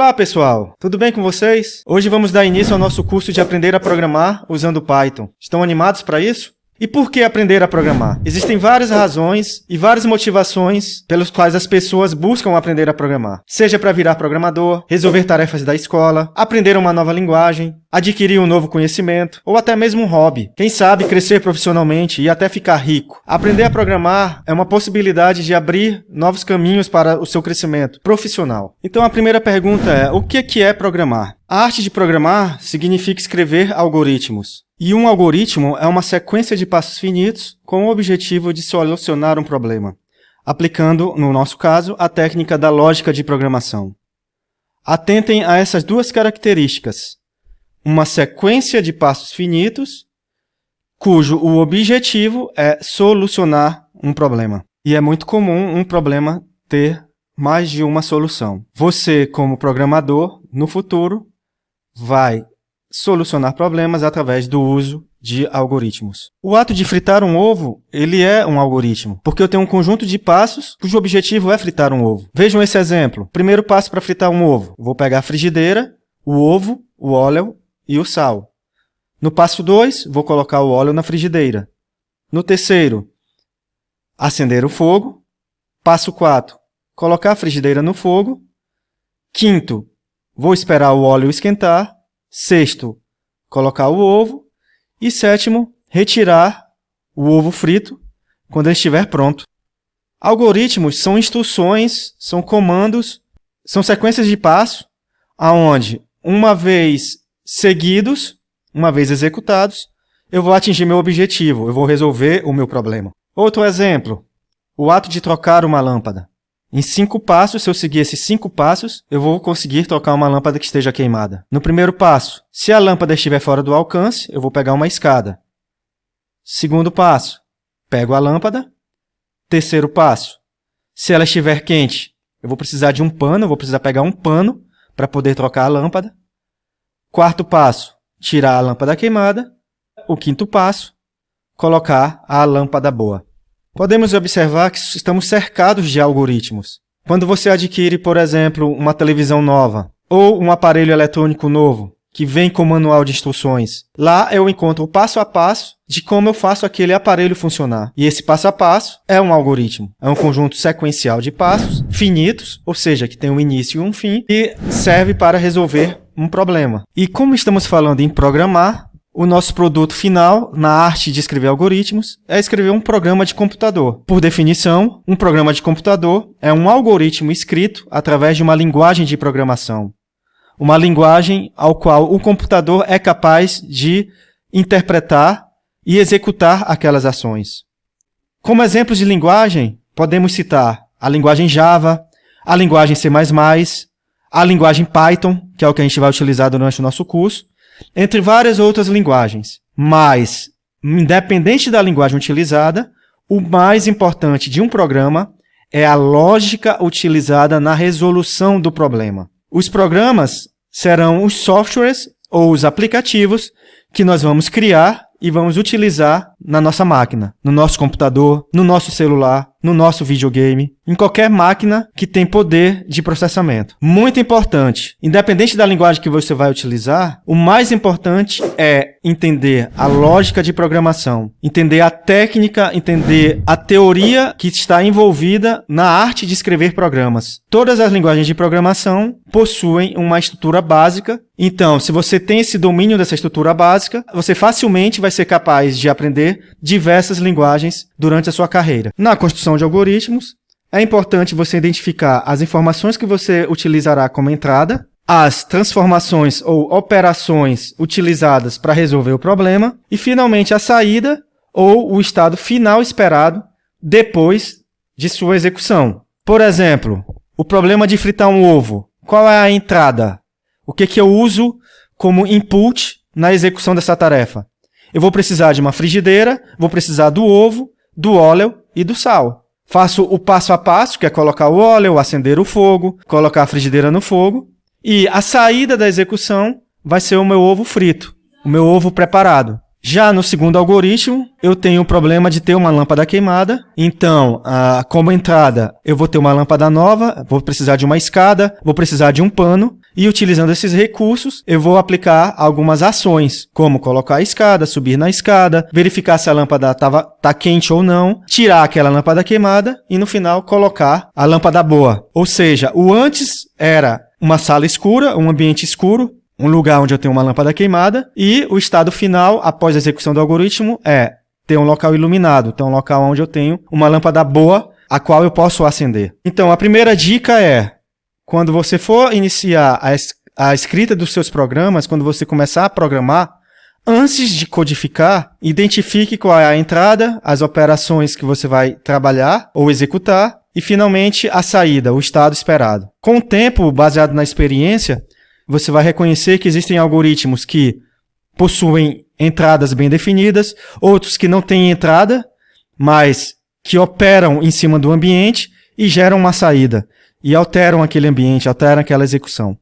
Olá pessoal, tudo bem com vocês? Hoje vamos dar início ao nosso curso de aprender a programar usando Python. Estão animados para isso? E por que aprender a programar? Existem várias razões e várias motivações pelas quais as pessoas buscam aprender a programar. Seja para virar programador, resolver tarefas da escola, aprender uma nova linguagem, adquirir um novo conhecimento, ou até mesmo um hobby. Quem sabe crescer profissionalmente e até ficar rico. Aprender a programar é uma possibilidade de abrir novos caminhos para o seu crescimento profissional. Então a primeira pergunta é, o que é programar? A arte de programar significa escrever algoritmos. E um algoritmo é uma sequência de passos finitos com o objetivo de solucionar um problema, aplicando, no nosso caso, a técnica da lógica de programação. Atentem a essas duas características. Uma sequência de passos finitos, cujo o objetivo é solucionar um problema. E é muito comum um problema ter mais de uma solução. Você, como programador, no futuro, vai solucionar problemas através do uso de algoritmos. O ato de fritar um ovo, ele é um algoritmo, porque eu tenho um conjunto de passos cujo objetivo é fritar um ovo. Vejam esse exemplo. Primeiro passo para fritar um ovo. Vou pegar a frigideira, o ovo, o óleo e o sal. No passo 2, vou colocar o óleo na frigideira. No terceiro, acender o fogo. Passo 4, colocar a frigideira no fogo. Quinto, vou esperar o óleo esquentar. Sexto, colocar o ovo. E sétimo, retirar o ovo frito quando ele estiver pronto. Algoritmos são instruções, são comandos, são sequências de passos, aonde, uma vez seguidos, uma vez executados, eu vou atingir meu objetivo, eu vou resolver o meu problema. Outro exemplo, o ato de trocar uma lâmpada. Em 5 passos, se eu seguir esses 5 passos, eu vou conseguir trocar uma lâmpada que esteja queimada. No primeiro passo, se a lâmpada estiver fora do alcance, eu vou pegar uma escada. Segundo passo, pego a lâmpada. Terceiro passo, se ela estiver quente, eu vou precisar de um pano, eu vou precisar pegar um pano para poder trocar a lâmpada. Quarto passo, tirar a lâmpada queimada. O quinto passo, colocar a lâmpada boa. Podemos observar que estamos cercados de algoritmos. Quando você adquire, por exemplo, uma televisão nova ou um aparelho eletrônico novo que vem com manual de instruções, lá eu encontro o passo a passo de como eu faço aquele aparelho funcionar. E esse passo a passo é um algoritmo. É um conjunto sequencial de passos finitos, ou seja, que tem um início e um fim, e serve para resolver um problema. E como estamos falando em programar, o nosso produto final, na arte de escrever algoritmos, é escrever um programa de computador. Por definição, um programa de computador é um algoritmo escrito através de uma linguagem de programação. Uma linguagem ao qual o computador é capaz de interpretar e executar aquelas ações. Como exemplos de linguagem, podemos citar a linguagem Java, a linguagem C++, a linguagem Python, que é o que a gente vai utilizar durante o nosso curso, entre várias outras linguagens. Mas, independente da linguagem utilizada, o mais importante de um programa é a lógica utilizada na resolução do problema. Os programas serão os softwares ou os aplicativos que nós vamos criar e vamos utilizar na nossa máquina, no nosso computador, no nosso celular, no nosso videogame, em qualquer máquina que tem poder de processamento. Muito importante, independente da linguagem que você vai utilizar, o mais importante é entender a lógica de programação, entender a técnica, entender a teoria que está envolvida na arte de escrever programas. Todas as linguagens de programação possuem uma estrutura básica. Então, se você tem esse domínio dessa estrutura básica, você facilmente vai ser capaz de aprender diversas linguagens durante a sua carreira. Na construção de algoritmos, é importante você identificar as informações que você utilizará como entrada, as transformações ou operações utilizadas para resolver o problema e, finalmente, a saída ou o estado final esperado depois de sua execução. Por exemplo, o problema de fritar um ovo. Qual é a entrada? O que eu uso como input na execução dessa tarefa? Eu vou precisar de uma frigideira, vou precisar do ovo, do óleo e do sal. Faço o passo a passo, que é colocar o óleo, acender o fogo, colocar a frigideira no fogo. E a saída da execução vai ser o meu ovo frito, o meu ovo preparado. Já no segundo algoritmo, eu tenho o problema de ter uma lâmpada queimada. Então, como entrada, eu vou ter uma lâmpada nova, vou precisar de uma escada, vou precisar de um pano. E utilizando esses recursos, eu vou aplicar algumas ações, como colocar a escada, subir na escada, verificar se a lâmpada tá quente ou não, tirar aquela lâmpada queimada e no final colocar a lâmpada boa. Ou seja, o antes era uma sala escura, um ambiente escuro, um lugar onde eu tenho uma lâmpada queimada, e o estado final, após a execução do algoritmo, é ter um local iluminado, ter um local onde eu tenho uma lâmpada boa, a qual eu posso acender. Então, a primeira dica é, quando você for iniciar a escrita dos seus programas, quando você começar a programar, antes de codificar, identifique qual é a entrada, as operações que você vai trabalhar ou executar, e finalmente a saída, o estado esperado. Com o tempo, baseado na experiência, você vai reconhecer que existem algoritmos que possuem entradas bem definidas, outros que não têm entrada, mas que operam em cima do ambiente e geram uma saída, e alteram aquele ambiente, alteram aquela execução.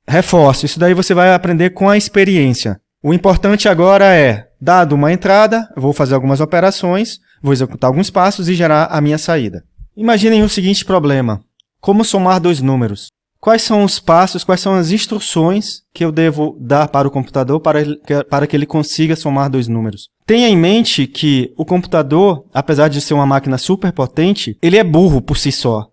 Reforço, isso daí você vai aprender com a experiência. O importante agora é, dado uma entrada, eu vou fazer algumas operações, vou executar alguns passos e gerar a minha saída. Imaginem o seguinte problema: como somar dois números? Quais são os passos, quais são as instruções que eu devo dar para o computador para que ele consiga somar dois números? Tenha em mente que o computador, apesar de ser uma máquina super potente, ele é burro por si só.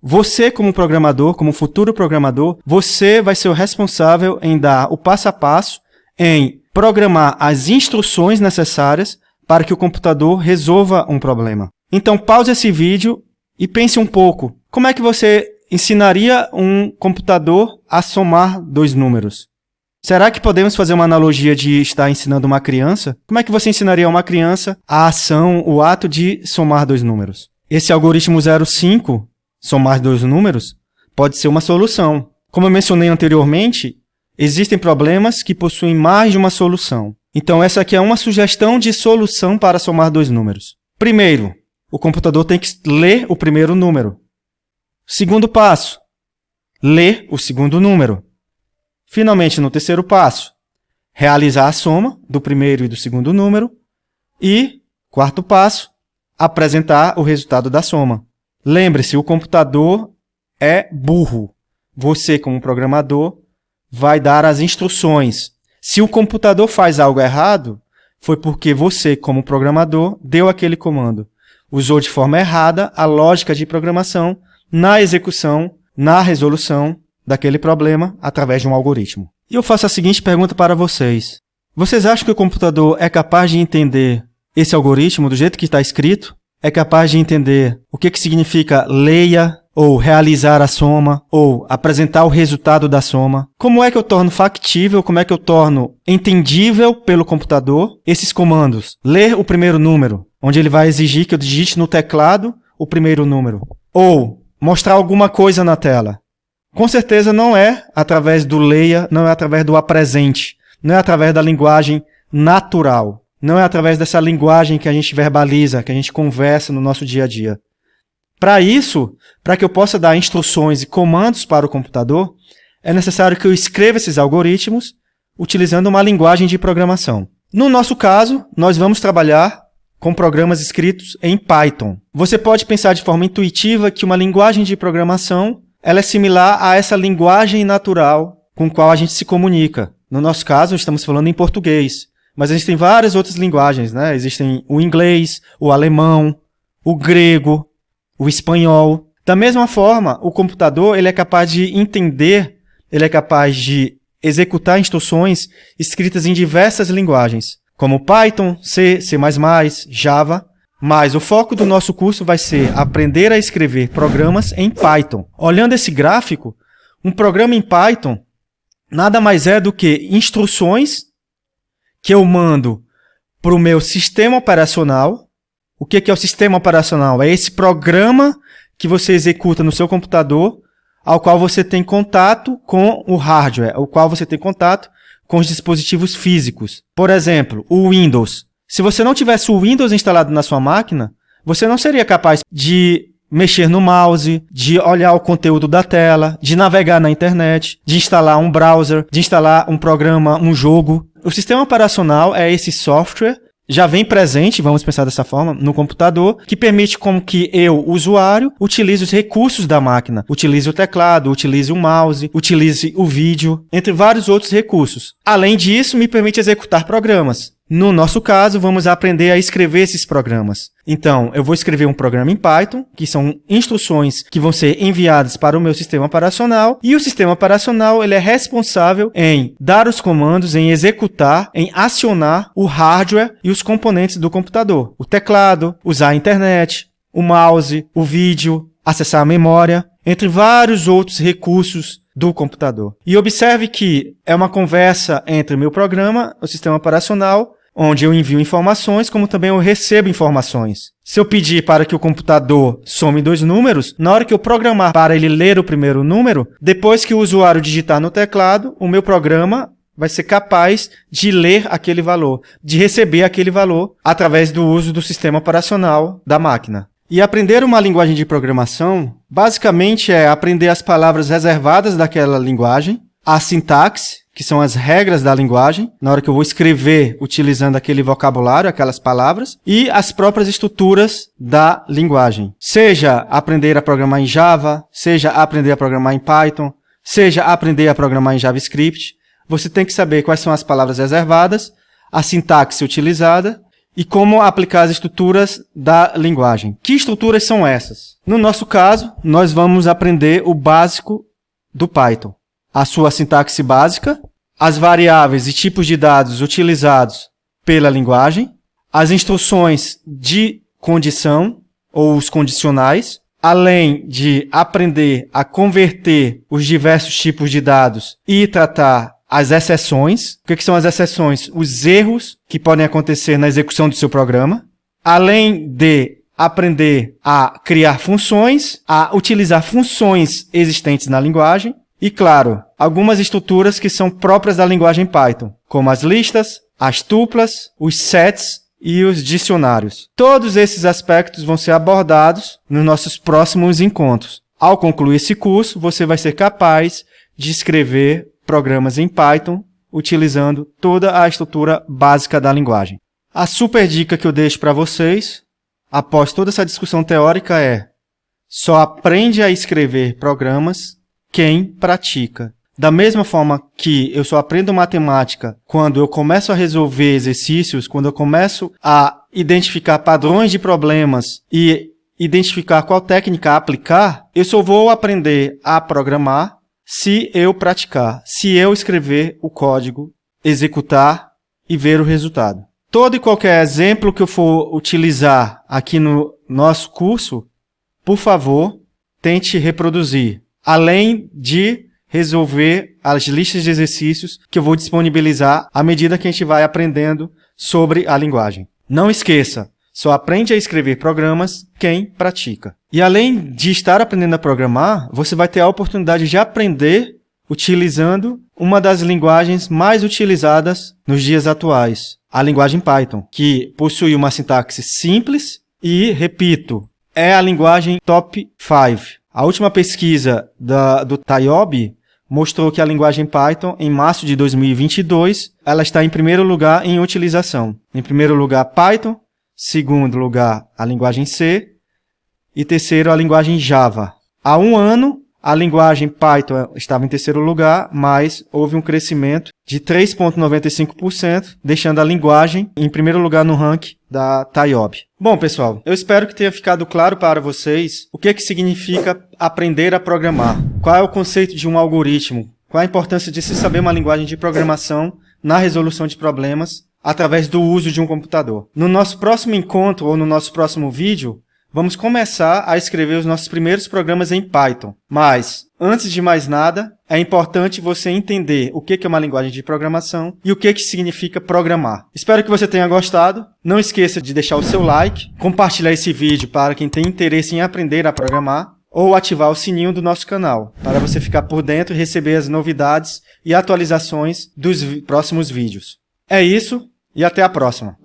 Você, como programador, como futuro programador, você vai ser o responsável em dar o passo a passo, em programar as instruções necessárias para que o computador resolva um problema. Então, pause esse vídeo e pense um pouco. Como é que você ensinaria um computador a somar dois números? Será que podemos fazer uma analogia de estar ensinando uma criança? Como é que você ensinaria a uma criança a ação, o ato de somar dois números? Esse algoritmo 05, somar dois números, pode ser uma solução. Como eu mencionei anteriormente, existem problemas que possuem mais de uma solução. Então, essa aqui é uma sugestão de solução para somar dois números. Primeiro, o computador tem que ler o primeiro número. Segundo passo, ler o segundo número. Finalmente, no terceiro passo, realizar a soma do primeiro e do segundo número. E, quarto passo, apresentar o resultado da soma. Lembre-se, o computador é burro. Você, como programador, vai dar as instruções. Se o computador faz algo errado, foi porque você, como programador, deu aquele comando. Usou de forma errada a lógica de programação na execução, na resolução daquele problema através de um algoritmo. E eu faço a seguinte pergunta para vocês. Vocês acham que o computador é capaz de entender esse algoritmo do jeito que está escrito? É capaz de entender o que significa leia, ou realizar a soma, ou apresentar o resultado da soma? Como é que eu torno factível, como é que eu torno entendível pelo computador esses comandos? Ler o primeiro número, onde ele vai exigir que eu digite no teclado o primeiro número. Ou mostrar alguma coisa na tela. Com certeza não é através do leia, não é através do apresente, não é através da linguagem natural, não é através dessa linguagem que a gente verbaliza, que a gente conversa no nosso dia a dia. Para isso, para que eu possa dar instruções e comandos para o computador, é necessário que eu escreva esses algoritmos utilizando uma linguagem de programação. No nosso caso, nós vamos trabalhar com programas escritos em Python. Você pode pensar de forma intuitiva que uma linguagem de programação ela é similar a essa linguagem natural com a qual a gente se comunica. No nosso caso, estamos falando em português, mas existem várias outras linguagens, né? Existem o inglês, o alemão, o grego, o espanhol. Da mesma forma, o computador ele é capaz de entender, ele é capaz de executar instruções escritas em diversas linguagens, como Python, C, C++, Java. Mas o foco do nosso curso vai ser aprender a escrever programas em Python. Olhando esse gráfico, um programa em Python nada mais é do que instruções que eu mando para o meu sistema operacional. O que é o sistema operacional? É esse programa que você executa no seu computador, ao qual você tem contato com o hardware, ao qual você tem contato com os dispositivos físicos. Por exemplo, o Windows. Se você não tivesse o Windows instalado na sua máquina, você não seria capaz de mexer no mouse, de olhar o conteúdo da tela, de navegar na internet, de instalar um browser, de instalar um programa, um jogo. O sistema operacional é esse software já vem presente, vamos pensar dessa forma, no computador, que permite com que eu, usuário, utilize os recursos da máquina. Utilize o teclado, utilize o mouse, utilize o vídeo, entre vários outros recursos. Além disso, me permite executar programas. No nosso caso, vamos aprender a escrever esses programas. Então, eu vou escrever um programa em Python, que são instruções que vão ser enviadas para o meu sistema operacional, e o sistema operacional ele é responsável em dar os comandos, em executar, em acionar o hardware e os componentes do computador. O teclado, usar a internet, o mouse, o vídeo, acessar a memória, entre vários outros recursos do computador. E observe que é uma conversa entre o meu programa, o sistema operacional, onde eu envio informações, como também eu recebo informações. Se eu pedir para que o computador some 2 números, na hora que eu programar para ele ler o primeiro número, depois que o usuário digitar no teclado, o meu programa vai ser capaz de ler aquele valor, de receber aquele valor através do uso do sistema operacional da máquina. E aprender uma linguagem de programação, basicamente é aprender as palavras reservadas daquela linguagem, a sintaxe, que são as regras da linguagem, na hora que eu vou escrever utilizando aquele vocabulário, aquelas palavras, e as próprias estruturas da linguagem. Seja aprender a programar em Java, seja aprender a programar em Python, seja aprender a programar em JavaScript, você tem que saber quais são as palavras reservadas, a sintaxe utilizada, e como aplicar as estruturas da linguagem. Que estruturas são essas? No nosso caso, nós vamos aprender o básico do Python. A sua sintaxe básica, as variáveis e tipos de dados utilizados pela linguagem, as instruções de condição, ou os condicionais, além de aprender a converter os diversos tipos de dados e tratar as exceções. O que são as exceções? Os erros que podem acontecer na execução do seu programa. Além de aprender a criar funções, a utilizar funções existentes na linguagem. E, claro, algumas estruturas que são próprias da linguagem Python, como as listas, as tuplas, os sets e os dicionários. Todos esses aspectos vão ser abordados nos nossos próximos encontros. Ao concluir esse curso, você vai ser capaz de escrever programas em Python, utilizando toda a estrutura básica da linguagem. A super dica que eu deixo para vocês, após toda essa discussão teórica, é: só aprende a escrever programas quem pratica. Da mesma forma que eu só aprendo matemática quando eu começo a resolver exercícios, quando eu começo a identificar padrões de problemas e identificar qual técnica aplicar, eu só vou aprender a programar se eu praticar, se eu escrever o código, executar e ver o resultado. Todo e qualquer exemplo que eu for utilizar aqui no nosso curso, por favor, tente reproduzir, além de resolver as listas de exercícios que eu vou disponibilizar à medida que a gente vai aprendendo sobre a linguagem. Não esqueça, só aprende a escrever programas quem pratica. E além de estar aprendendo a programar, você vai ter a oportunidade de aprender utilizando uma das linguagens mais utilizadas nos dias atuais, a linguagem Python, que possui uma sintaxe simples e, repito, é a linguagem top 5. A última pesquisa do TIOB mostrou que a linguagem Python, em março de 2022, ela está em primeiro lugar em utilização. Em primeiro lugar, Python. Segundo lugar, a linguagem C. E terceiro, a linguagem Java. Há um ano, a linguagem Python estava em terceiro lugar, mas houve um crescimento de 3,95%, deixando a linguagem em primeiro lugar no ranking da TIOB. Bom, pessoal, eu espero que tenha ficado claro para vocês o que significa aprender a programar. Qual é o conceito de um algoritmo? Qual a importância de se saber uma linguagem de programação na resolução de problemas através do uso de um computador. No nosso próximo encontro ou no nosso próximo vídeo, vamos começar a escrever os nossos primeiros programas em Python. Mas, antes de mais nada, é importante você entender o que é uma linguagem de programação e o que significa programar. Espero que você tenha gostado. Não esqueça de deixar o seu like, compartilhar esse vídeo para quem tem interesse em aprender a programar, ou ativar o sininho do nosso canal, para você ficar por dentro e receber as novidades e atualizações dos próximos vídeos. É isso, e até a próxima!